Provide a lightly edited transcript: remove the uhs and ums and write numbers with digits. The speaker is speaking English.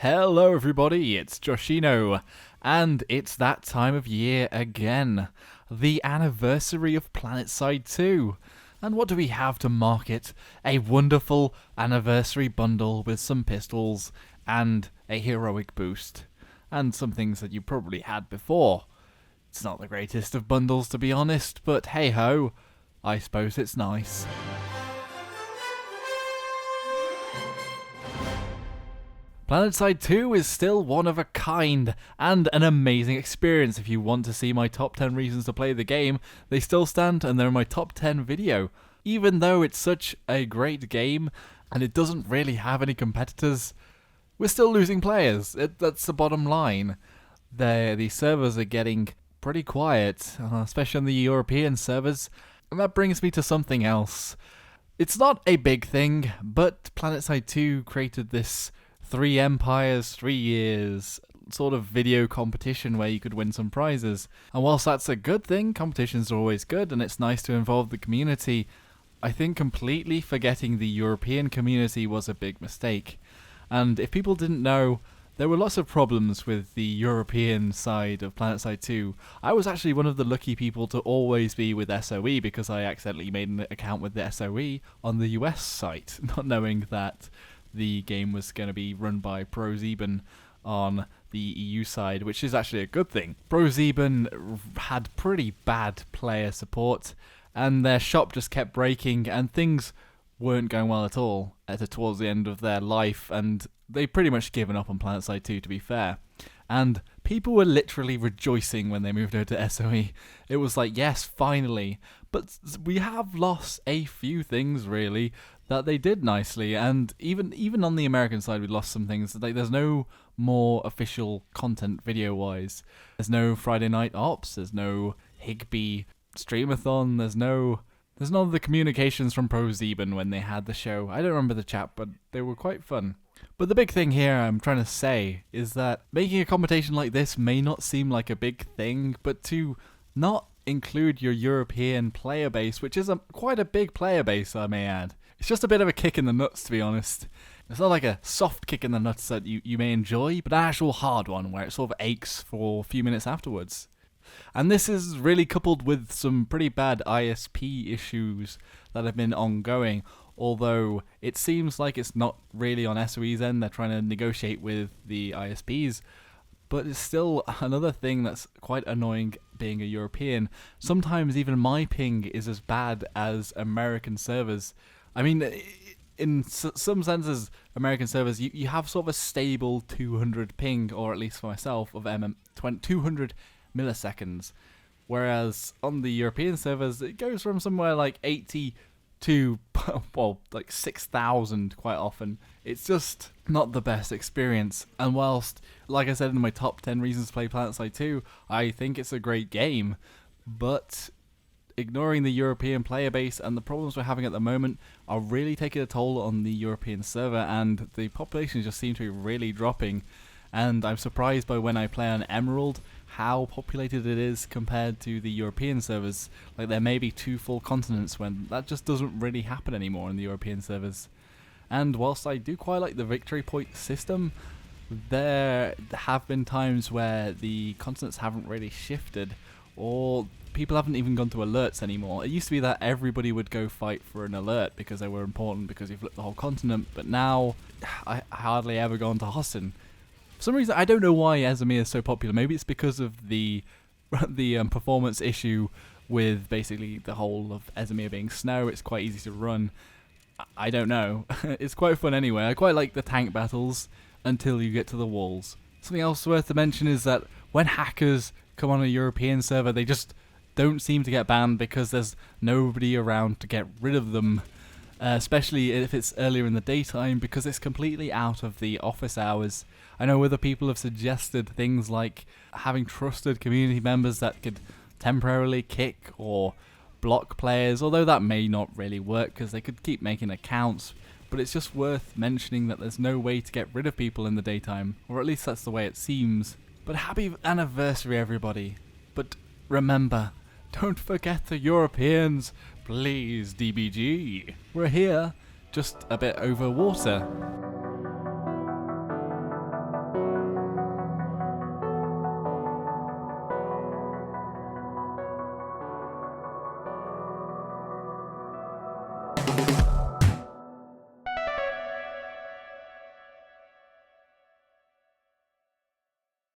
Hello everybody, it's Joshino, and it's that time of year again, the anniversary of Planetside 2. And what do we have to mark it? A wonderful anniversary bundle with some pistols and a heroic boost, and some things that you probably had before. It's not the greatest of bundles to be honest, but hey ho, I suppose it's nice. Planetside 2 is still one of a kind and an amazing experience. If you want to see my top 10 reasons to play the game, they still stand and they're in my top 10 video. Even though it's such a great game and it doesn't really have any competitors, we're still losing players. That's the bottom line. The servers are getting pretty quiet, especially on the European servers, and that brings me to something else. It's not a big thing, but Planetside 2 created this 3 empires, 3 years sort of video competition where you could win some prizes. And whilst that's a good thing, competitions are always good and it's nice to involve the community, I think completely forgetting the European community was a big mistake. And if people didn't know, there were lots of problems with the European side of Planetside 2. I was actually one of the lucky people to always be with SOE because I accidentally made an account with the SOE on the US site, not knowing that the game was going to be run by ProSieben on the EU side, which is actually a good thing. ProSieben had pretty bad player support, and their shop just kept breaking, and things weren't going well at all towards the end of their life, and they pretty much given up on Planetside 2, to be fair. And people were literally rejoicing when they moved over to SOE. It was like, yes, finally. But we have lost a few things, really, that they did nicely. And even on the American side, we lost some things. Like, there's no more official content video-wise. There's no Friday Night Ops. There's no Higby Streamathon. There's none of the communications from ProSieben when they had the show. I don't remember the chat, but they were quite fun. But the big thing here I'm trying to say is that making a competition like this may not seem like a big thing, but to not include your European player base, which is quite a big player base, I may add. It's just a bit of a kick in the nuts, to be honest. It's not like a soft kick in the nuts that you may enjoy, but an actual hard one where it sort of aches for a few minutes afterwards. And this is really coupled with some pretty bad ISP issues that have been ongoing, although it seems like it's not really on SOE's end. They're trying to negotiate with the ISPs, but it's still another thing that's quite annoying being a European. Sometimes even my ping is as bad as American servers. I mean, in some senses, American servers, you have sort of a stable 200 ping, or at least for myself, of 200 milliseconds, whereas on the European servers it goes from somewhere like 80 to well, like 6,000 quite often. It's just not the best experience. And whilst, like I said in my top 10 reasons to play Planetside 2, I think it's a great game, but ignoring the European player base and the problems we're having at the moment are really taking a toll on the European server, and the population just seems to be really dropping. And I'm surprised by when I play on Emerald how populated it is compared to the European servers. Like, there may be 2 full continents when that just doesn't really happen anymore in the European servers. And whilst I do quite like the victory point system, there have been times where the continents haven't really shifted, or people haven't even gone to alerts anymore. It used to be that everybody would go fight for an alert because they were important because you flipped the whole continent, but now I hardly ever go on to Hostin. For some reason, I don't know why Ezemir is so popular. Maybe it's because of the performance issue with basically the whole of Ezemir being snow. It's quite easy to run. I don't know. It's quite fun anyway. I quite like the tank battles until you get to the walls. Something else worth to mention is that when hackers come on a European server, they just don't seem to get banned because there's nobody around to get rid of them. Especially if it's earlier in the daytime, because it's completely out of the office hours. I know other people have suggested things like having trusted community members that could temporarily kick or block players, although that may not really work because they could keep making accounts, but it's just worth mentioning that there's no way to get rid of people in the daytime, or at least that's the way it seems. But happy anniversary everybody, but remember, don't forget the Europeans. Please, DBG. We're here, just a bit over water.